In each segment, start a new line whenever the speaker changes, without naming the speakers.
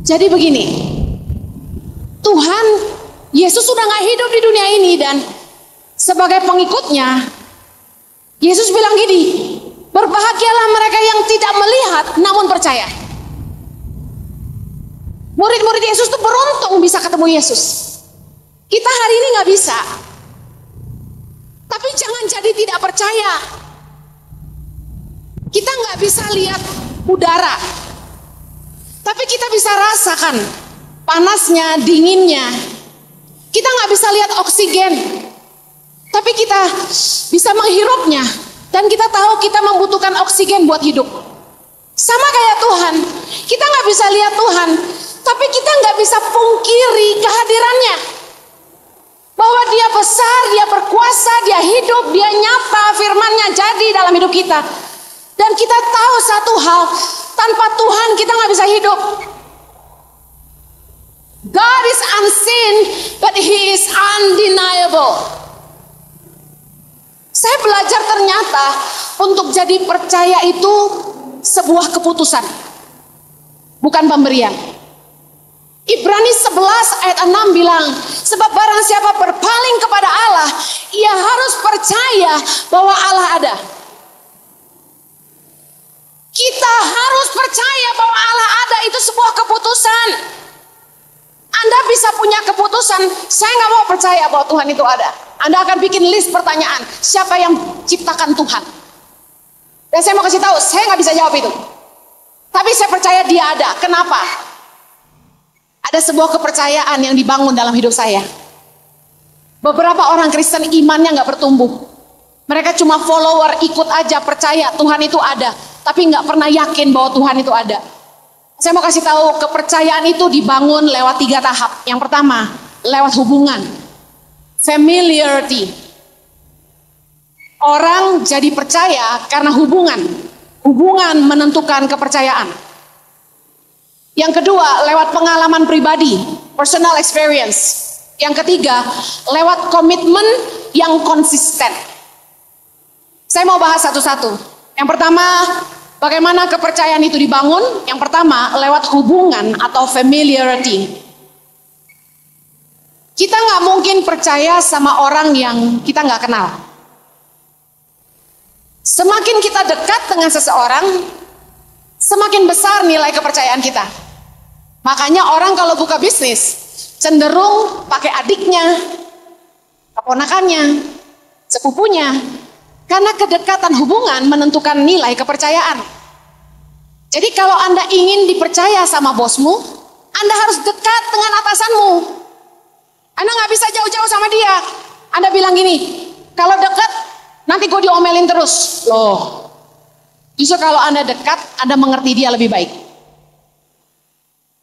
Jadi begini, Tuhan Yesus sudah gak hidup di dunia ini, dan sebagai pengikutnya Yesus bilang gini, berbahagialah mereka yang tidak melihat namun percaya. Murid-murid Yesus tuh beruntung bisa ketemu Yesus. Kita hari ini gak bisa. Tapi jangan jadi tidak percaya. Kita gak bisa lihat udara, tapi kita bisa rasakan panasnya, dinginnya. Kita gak bisa lihat oksigen, tapi kita bisa menghirupnya. Dan kita tahu kita membutuhkan oksigen buat hidup. Sama kayak Tuhan, kita gak bisa lihat Tuhan, tapi kita gak bisa pungkiri kehadirannya. Bahwa dia besar, dia berkuasa, dia hidup, dia nyata, firman-Nya jadi dalam hidup kita. Dan kita tahu satu hal, tanpa Tuhan kita gak bisa hidup. God is unseen, but He is undeniable. Saya belajar ternyata untuk jadi percaya itu sebuah keputusan, bukan pemberian. Ibrani 11 ayat 6 bilang, sebab barang siapa berpaling kepada Allah, ia harus percaya bahwa Allah ada. Kita harus percaya bahwa Allah ada, itu sebuah keputusan. Anda bisa punya keputusan, saya nggak mau percaya bahwa Tuhan itu ada. Anda akan bikin list pertanyaan, siapa yang ciptakan Tuhan? Dan saya mau kasih tahu, saya nggak bisa jawab itu. Tapi saya percaya dia ada. Kenapa? Ada sebuah kepercayaan yang dibangun dalam hidup saya. Beberapa orang Kristen imannya nggak bertumbuh. Mereka cuma follower, ikut aja, percaya Tuhan itu ada, tapi nggak pernah yakin bahwa Tuhan itu ada. Saya mau kasih tahu, kepercayaan itu dibangun lewat 3 tahap. Yang pertama, lewat hubungan, familiarity. Orang jadi percaya karena hubungan. Hubungan menentukan kepercayaan. Yang kedua, lewat pengalaman pribadi, personal experience. Yang ketiga, lewat komitmen yang konsisten. Saya mau bahas satu-satu. Yang pertama, bagaimana kepercayaan itu dibangun? Yang pertama, lewat hubungan atau familiarity. Kita nggak mungkin percaya sama orang yang kita nggak kenal. Semakin kita dekat dengan seseorang, semakin besar nilai kepercayaan kita. Makanya orang kalau buka bisnis, cenderung pakai adiknya, keponakannya, sepupunya. Karena kedekatan hubungan menentukan nilai kepercayaan. Jadi kalau Anda ingin dipercaya sama bosmu, Anda harus dekat dengan atasanmu. Anda nggak bisa jauh-jauh sama dia. Anda bilang gini, kalau dekat nanti gue diomelin terus. Loh, justru kalau Anda dekat, Anda mengerti dia lebih baik.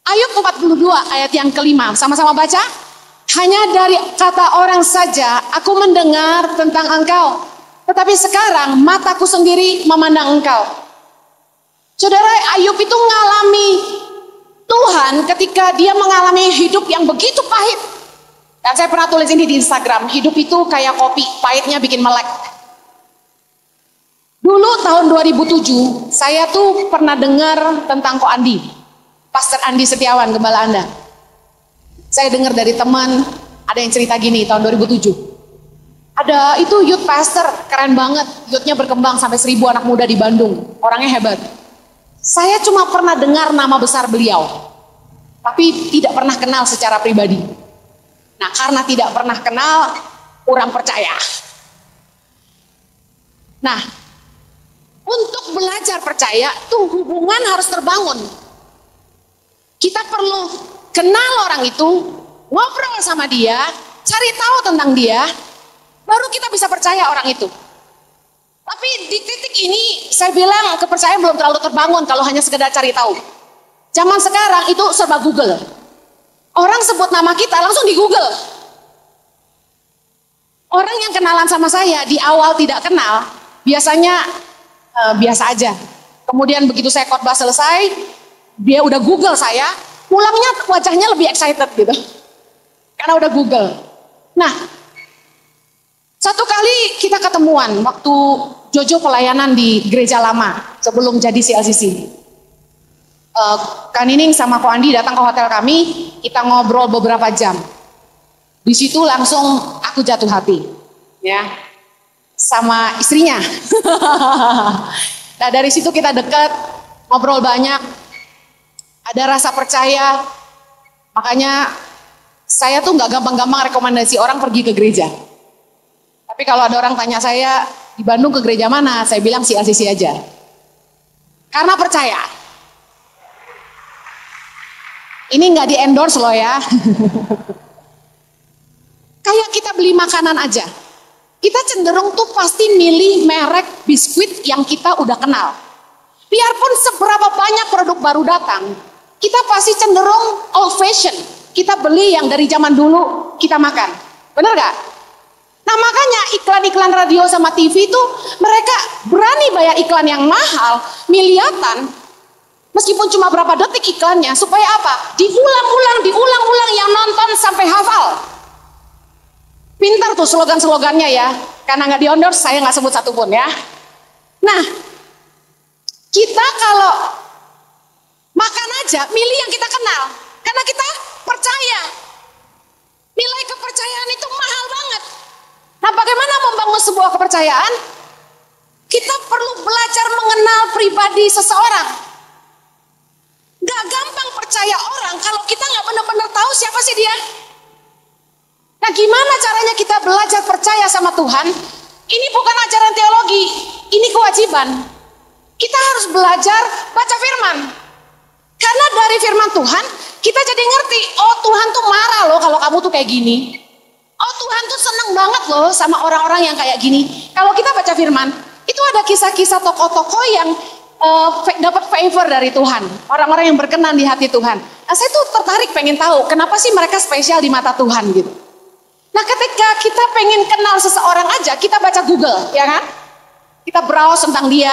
Ayub 42 ayat yang kelima, sama-sama baca. Hanya dari kata orang saja aku mendengar tentang engkau, tetapi sekarang mataku sendiri memandang engkau. Saudara, Ayub itu mengalami Tuhan ketika dia mengalami hidup yang begitu pahit. Dan saya pernah tulis ini di Instagram, hidup itu kayak kopi, pahitnya bikin melek. Dulu tahun 2007, saya tuh pernah dengar tentang Ko Andi, Pastor Andi Setiawan, gembala Anda. Saya dengar dari teman, ada yang cerita gini, tahun 2007. Ada itu youth pastor, keren banget, youthnya berkembang sampai 1000 anak muda di Bandung, orangnya hebat. Saya cuma pernah dengar nama besar beliau, tapi tidak pernah kenal secara pribadi. Nah, karena tidak pernah kenal, kurang percaya. Nah, untuk belajar percaya, tuh hubungan harus terbangun. Kita perlu kenal orang itu, ngobrol sama dia, cari tahu tentang dia, baru kita bisa percaya orang itu. Tapi di titik ini, saya bilang kepercayaan belum terlalu terbangun kalau hanya sekedar cari tahu. Zaman sekarang itu serba Google. Orang sebut nama kita langsung di Google. Orang yang kenalan sama saya di awal tidak kenal, biasanya biasa aja. Kemudian begitu saya khotbah selesai, dia udah Google saya, pulangnya wajahnya lebih excited gitu. Karena udah Google. Nah, satu kali kita ketemuan waktu Jojo pelayanan di gereja lama sebelum jadi CLCC. Kak Nining sama Ko Andi datang ke hotel kami, kita ngobrol beberapa jam. Di situ langsung aku jatuh hati, ya, sama istrinya. Nah dari situ kita dekat, ngobrol banyak, ada rasa percaya. Makanya saya tuh nggak gampang-gampang rekomendasi orang pergi ke gereja. Tapi kalau ada orang tanya saya di Bandung ke gereja mana, saya bilang CLCC aja. Karena percaya. Ini nggak di endorse loh ya. Kayak kita beli makanan aja. Kita cenderung tuh pasti milih merek biskuit yang kita udah kenal. Biarpun seberapa banyak produk baru datang, kita pasti cenderung old fashion. Kita beli yang dari zaman dulu kita makan. Bener gak? Nah makanya iklan-iklan radio sama TV itu mereka berani bayar iklan yang mahal, miliatan. Meskipun cuma berapa detik iklannya, supaya apa? Diulang-ulang yang nonton sampai hafal. Pintar tuh slogan-slogannya ya. Karena nggak di-endorse, saya nggak sebut satupun ya. Nah, kita kalau makan aja, milih yang kita kenal. Karena kita percaya. Nilai kepercayaan itu mahal banget. Nah, bagaimana membangun sebuah kepercayaan? Kita perlu belajar mengenal pribadi seseorang. Gak gampang percaya orang kalau kita nggak benar-benar tahu siapa sih dia. Nah gimana caranya kita belajar percaya sama Tuhan? Ini bukan ajaran teologi, ini kewajiban. Kita harus belajar baca firman. Karena dari firman Tuhan, kita jadi ngerti, oh Tuhan tuh marah loh kalau kamu tuh kayak gini. Oh Tuhan tuh seneng banget loh sama orang-orang yang kayak gini. Kalau kita baca firman, itu ada kisah-kisah tokoh-tokoh yang dapat favor dari Tuhan. Orang-orang yang berkenan di hati Tuhan. Nah saya tuh tertarik pengen tahu, kenapa sih mereka spesial di mata Tuhan gitu. Nah ketika kita pengen kenal seseorang aja, kita baca Google, ya kan? Kita browse tentang dia.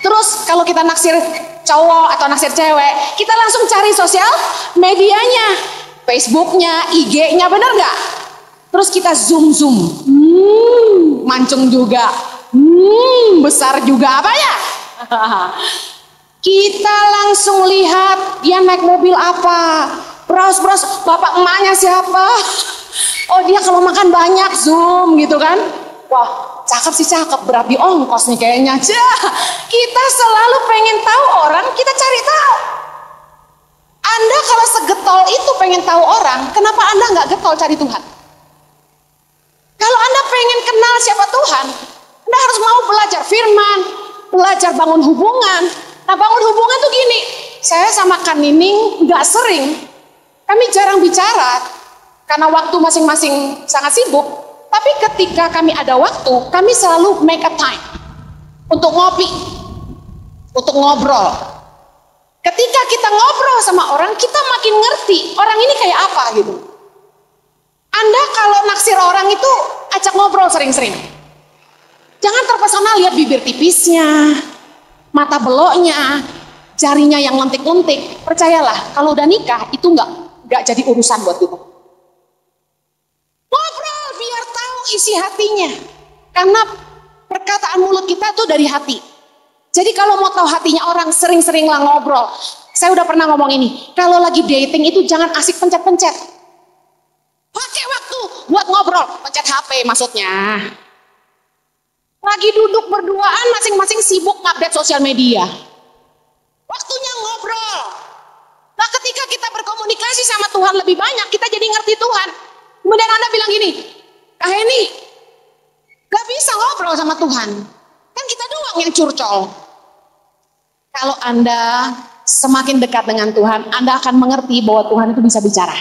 Terus kalau kita naksir cowok atau naksir cewek, kita langsung cari sosial medianya, Facebooknya, IG-nya, bener nggak? Terus kita zoom, mancung juga, besar juga, apa ya? Kita langsung lihat dia naik mobil apa, browse, bapak emaknya siapa. Oh dia kalau makan banyak, zoom gitu kan. Wah cakep sih cakep, berat di ongkos nih kayaknya. Kita selalu pengen tahu orang, kita cari tahu. Anda kalau segetol itu pengen tahu orang, kenapa Anda nggak getol cari Tuhan? Kalau Anda pengen kenal siapa Tuhan, Anda harus mau belajar firman, belajar bangun hubungan. Nah bangun hubungan tuh gini, saya sama Kak Nining nggak sering, kami jarang bicara. Karena waktu masing-masing sangat sibuk, tapi ketika kami ada waktu, kami selalu make a time untuk ngopi, untuk ngobrol. Ketika kita ngobrol sama orang, kita makin ngerti orang ini kayak apa gitu. Anda kalau naksir orang itu ajak ngobrol sering-sering. Jangan terpesona lihat bibir tipisnya, mata beloknya, jarinya yang lentik-lentik. Percayalah, kalau udah nikah itu nggak jadi urusan buat kita. Ngobrol biar tahu isi hatinya. Karena perkataan mulut kita tuh dari hati. Jadi kalau mau tahu hatinya orang, sering-seringlah ngobrol. Saya udah pernah ngomong ini, kalau lagi dating itu jangan asik pencet-pencet. Pakai waktu buat ngobrol, pencet HP maksudnya. Lagi duduk berduaan, masing-masing sibuk update sosial media. Waktunya ngobrol. Nah ketika kita berkomunikasi sama Tuhan lebih banyak, kita jadi ngerti Tuhan. Kemudian Anda bilang gini, Kak Heni, gak bisa ngobrol sama Tuhan. Kan kita doang yang curcol. Kalau Anda semakin dekat dengan Tuhan, Anda akan mengerti bahwa Tuhan itu bisa bicara.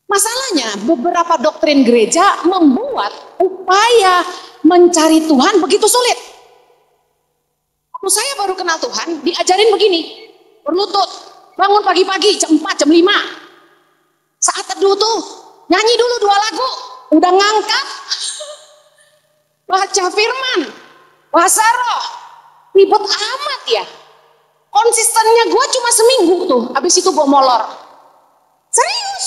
Masalahnya, beberapa doktrin gereja membuat upaya mencari Tuhan begitu sulit. Waktu saya baru kenal Tuhan, diajarin begini, berlutut, bangun pagi-pagi jam 4, jam 5. Saat teduh tuh, nyanyi dulu 2 lagu, udah ngangkat, baca firman, bahasa roh, ribet amat ya. Konsistennya gue cuma seminggu tuh, habis itu gue molor. Serius,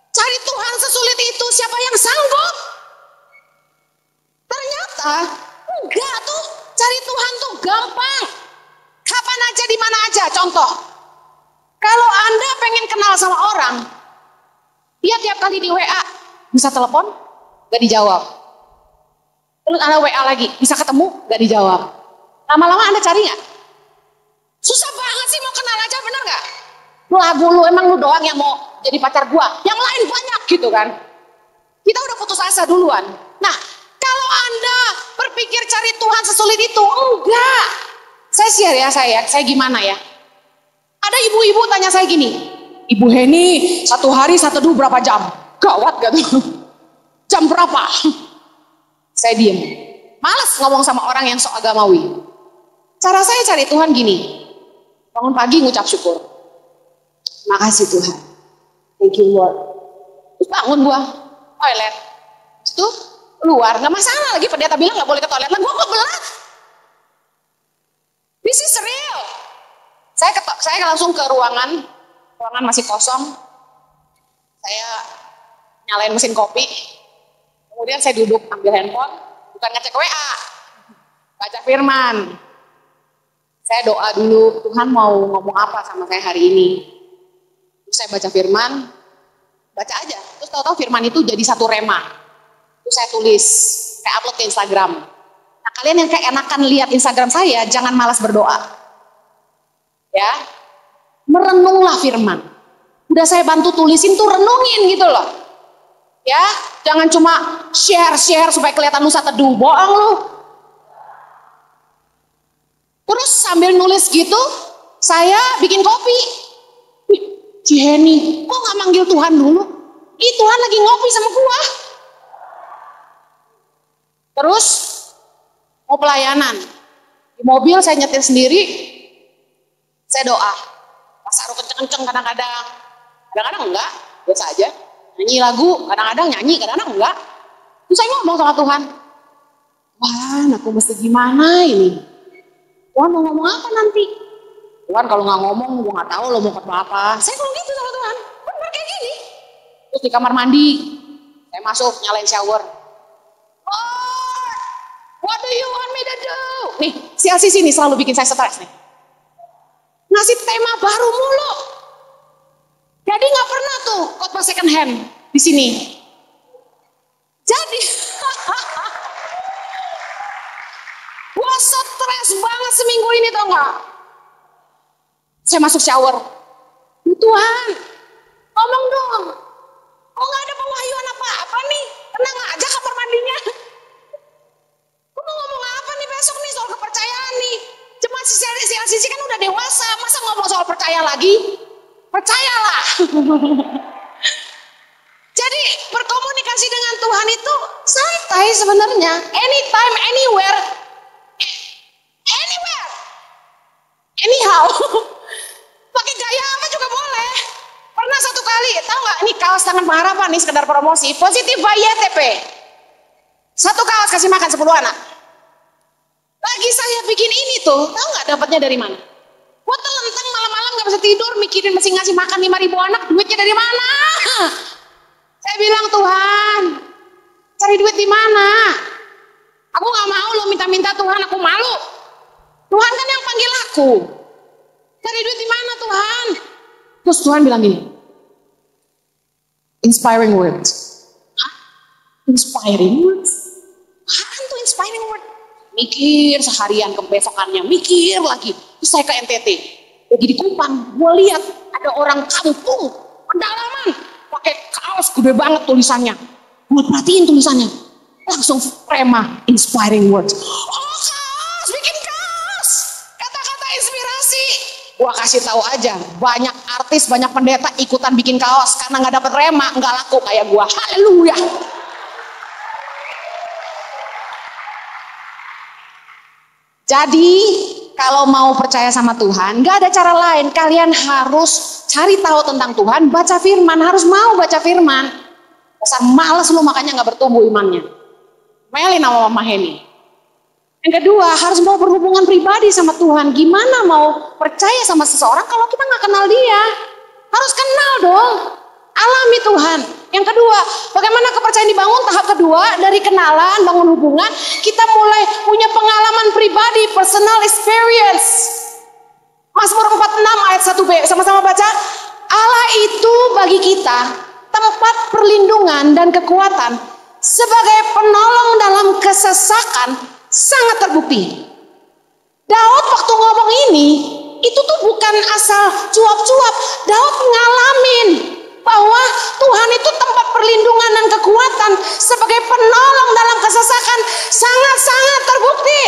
cari Tuhan sesulit itu, siapa yang sanggup? Ternyata enggak tuh, cari Tuhan tuh gampang. Kapan aja, di mana aja. Contoh, kalau Anda pengen kenal sama orang, dia tiap kali di WA, bisa telepon, gak dijawab. Terus Anda WA lagi, bisa ketemu, gak dijawab. Lama-lama Anda cari gak? Susah banget sih mau kenal aja, bener gak? Lagu lu, emang lu doang yang mau jadi pacar gua, yang lain banyak gitu kan. Kita udah putus asa duluan. Nah, kalau Anda berpikir cari Tuhan sesulit itu, enggak. Saya share ya, saya gimana ya. Ada ibu-ibu tanya saya gini, Ibu Heni, satu hari satu teduh berapa jam? Gawat gak tuh? Jam berapa? Saya diem. Males ngomong sama orang yang sok agamawi. Cara saya cari Tuhan gini, bangun pagi ngucap syukur. Makasih Tuhan. Thank you Lord. Terus bangun gua, toilet. Itu keluar, nggak masalah lagi. Pendeta bilang nggak boleh ke toilet, lah gua kebelat. This is real. Saya langsung ke ruangan masih kosong. Saya nyalain mesin kopi. Kemudian saya duduk ambil handphone, bukan ngecek WA, baca firman. Saya doa dulu, Tuhan mau ngomong apa sama saya hari ini. Terus saya baca firman, baca aja. Terus tahu-tahu firman itu jadi satu rema. Terus saya tulis, saya upload ke Instagram. Nah, kalian yang keenakan lihat Instagram saya, jangan malas berdoa. Ya, merenunglah firman. Udah saya bantu tulisin tuh, renungin gitu loh. Ya, jangan cuma share supaya kelihatan lu teduh, bohong lu. Terus sambil nulis gitu, saya bikin kopi. Ciheni, kok gak manggil Tuhan dulu? Ih, Tuhan lagi ngopi sama gua. Terus mau pelayanan. Di mobil saya nyetir sendiri. Saya doa. Pas aru kenceng-kenceng kadang-kadang. Kadang-kadang enggak, biasa aja. Nyanyi lagu, kadang-kadang nyanyi, kadang-kadang enggak. Terus saya ngomong sama Tuhan. Wah, aku mesti gimana ini? Tuhan mau ngomong apa nanti? Tuhan kalau nggak ngomong, gue nggak tahu lo mau kata apa. Saya ngomong gitu sama Tuhan, benar kayak gini. Terus di kamar mandi, saya masuk nyalain shower. Lord, what do you want me to do? Nih, si LCC ini selalu bikin saya stres nih. Ngasih tema baru mulu. Jadi nggak pernah tuh khotbah second hand di sini. Jadi, gue stres banget seminggu ini tau nggak? Saya masuk shower. Tuhan, ngomong dong. Kok nggak ada pewahyuan apa-apa nih? Tenang aja kamar mandinya. Kok mau ngomong apa nih besok nih soal kepercayaan nih? Jemaat CLCC kan udah dewasa, masa ngomong soal percaya lagi? Percayalah. Jadi berkomunikasi dengan Tuhan itu santai sebenarnya. Anytime, anywhere, anyhow. Pakai gaya apa juga boleh. Pernah satu kali, tahu nggak? Ini kaos tangan pengharapan nih, sekedar promosi. Positif by YTP. Satu kaos kasih makan 10 anak. Lagi saya bikin ini tuh, tahu nggak dapatnya dari mana? Gua telentang malam-malam nggak bisa tidur, mikirin mesti ngasih makan 5.000 anak, duitnya dari mana? Saya bilang, Tuhan, cari duit di mana? Aku nggak mau lo minta-minta Tuhan, aku malu. Tuhan kan yang panggil aku. Cari duit di mana Tuhan? Terus Tuhan bilang gini, inspiring words. Hah? Inspiring words? Apaan tuh inspiring word? Mikir seharian ke besokannya, mikir lagi. Terus saya ke NTT, lagi di Kupang, gue lihat ada orang kampung pedalaman pakai kaos gede banget tulisannya. Gue perhatiin tulisannya, langsung prema inspiring words. Oh kaos, bikin kaos, kata-kata inspirasi. Gue kasih tahu aja, banyak artis, banyak pendeta ikutan bikin kaos karena nggak dapet rema, nggak laku kayak gue. Haleluya. Jadi kalau mau percaya sama Tuhan, gak ada cara lain. Kalian harus cari tahu tentang Tuhan, baca firman, harus mau baca firman. Dasar males lu makanya gak bertumbuh imannya. Melin sama Mama Heni. Yang kedua, harus mau berhubungan pribadi sama Tuhan. Gimana mau percaya sama seseorang kalau kita gak kenal dia? Harus kenal dong. Alami Tuhan. Yang kedua, bagaimana kepercayaan dibangun? Tahap kedua, dari kenalan, bangun hubungan, kita mulai punya pengalaman pribadi, personal experience. ayat 1b, sama-sama baca. Allah itu bagi kita tempat perlindungan dan kekuatan, sebagai penolong dalam kesesakan sangat terbukti. Daud waktu ngomong ini, itu tuh bukan asal cuap-cuap. Daud ngalamin bahwa Tuhan itu tempat perlindungan dan kekuatan sebagai penolong dalam kesesakan sangat-sangat terbukti.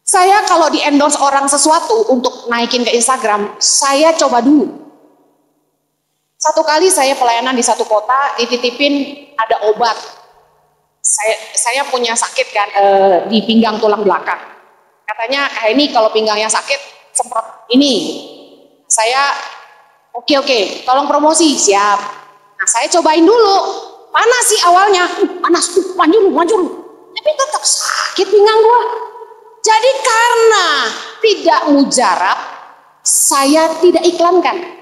Saya kalau di endorse orang sesuatu untuk naikin ke Instagram, saya coba dulu. Satu kali saya pelayanan di satu kota, dititipin ada obat. Saya punya sakit kan di pinggang tulang belakang. Katanya kayak ini kalau pinggangnya sakit semprot ini. Saya oke, tolong promosi, siap. Nah saya cobain dulu. Panas sih awalnya, panas, maju lu. Tapi tetap sakit pinggang gua. Jadi karena tidak mujarab, saya tidak iklankan.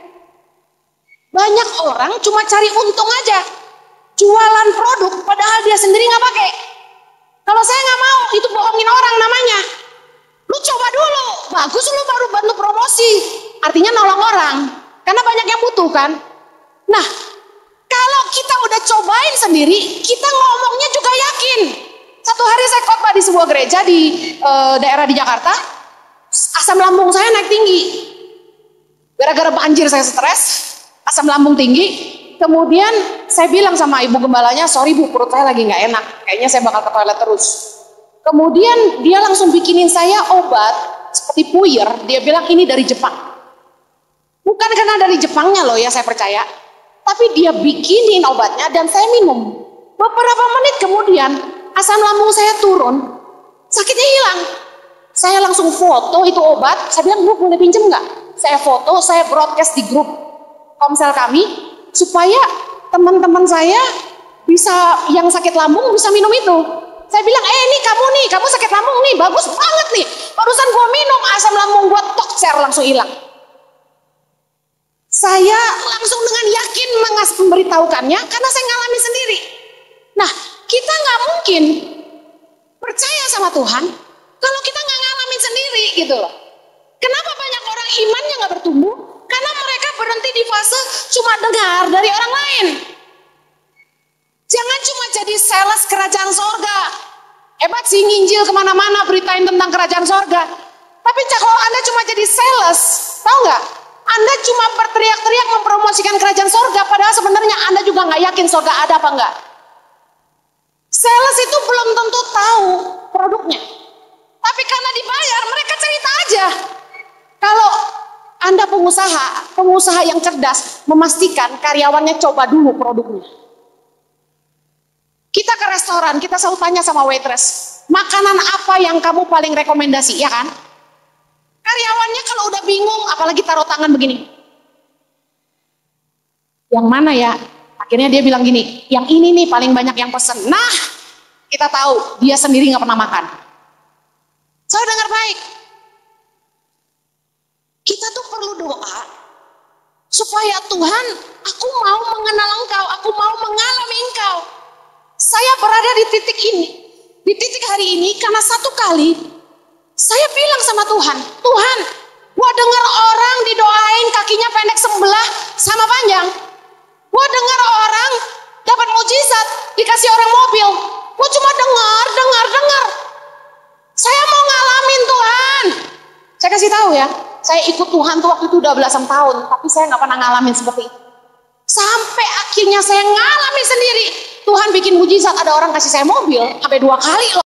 Banyak orang cuma cari untung aja. Jualan produk padahal dia sendiri nggak pakai. Kalau saya nggak mau, itu bohongin orang namanya. Lu coba dulu, bagus lu baru bantu promosi. Artinya nolong orang, karena banyak yang butuh kan. Nah, kalau kita udah cobain sendiri, kita ngomongnya juga yakin. Satu hari saya khotbah di sebuah gereja di daerah di Jakarta, asam lambung saya naik tinggi. Gara-gara banjir saya stres, asam lambung tinggi. Kemudian saya bilang sama ibu gembalanya, sorry bu, perut saya lagi nggak enak, kayaknya saya bakal ke toilet terus. Kemudian dia langsung bikinin saya obat seperti puyer, dia bilang ini dari Jepang. Bukan karena dari Jepangnya loh ya saya percaya, tapi dia bikinin obatnya dan saya minum. Beberapa menit kemudian asam lambung saya turun, sakitnya hilang. Saya langsung foto itu obat, saya bilang bu boleh pinjem nggak? Saya foto, saya broadcast di grup komsel kami, supaya teman-teman saya bisa yang sakit lambung bisa minum itu. Saya bilang, ini kamu sakit lambung nih, bagus banget nih. Barusan gua minum, asam lambung gua tokser langsung hilang. Saya langsung dengan yakin memberitahukannya karena saya ngalami sendiri. Nah, kita nggak mungkin percaya sama Tuhan kalau kita nggak ngalamin sendiri gitu loh. Kenapa banyak orang imannya nggak bertumbuh? Karena mereka berhenti di fase cuma dengar dari orang lain. Jangan cuma jadi sales kerajaan sorga. Hebat sih nginjil kemana-mana beritain tentang kerajaan sorga. Tapi kalau Anda cuma jadi sales, tahu nggak? Anda cuma berteriak-teriak mempromosikan kerajaan sorga, padahal sebenarnya Anda juga nggak yakin sorga ada apa enggak. Sales itu belum tentu tahu produknya. Tapi karena dibayar, mereka cerita aja. Kalau Anda pengusaha yang cerdas, memastikan karyawannya coba dulu produknya. Kita ke restoran, kita selalu tanya sama waitress, makanan apa yang kamu paling rekomendasi, ya kan? Karyawannya kalau udah bingung, apalagi taruh tangan begini. Yang mana ya? Akhirnya dia bilang gini, yang ini nih paling banyak yang pesen. Nah, kita tahu dia sendiri nggak pernah makan. Saya dengar baik. Kita tuh perlu doa supaya Tuhan, aku mau mengenal Engkau, aku mau mengalami Engkau. Saya berada di titik ini, di titik hari ini karena satu kali saya bilang sama Tuhan, Tuhan, gua dengar orang didoain kakinya pendek sebelah sama panjang. Gua dengar orang dapat mujizat dikasih orang mobil. Gua cuma dengar. Saya mau ngalamin Tuhan. Saya kasih tahu ya, saya ikut Tuhan tuh waktu itu udah belasan tahun, tapi saya nggak pernah ngalamin seperti itu. Sampai akhirnya saya ngalamin sendiri. Tuhan bikin mujizat, ada orang kasih saya mobil sampai 2 kali loh.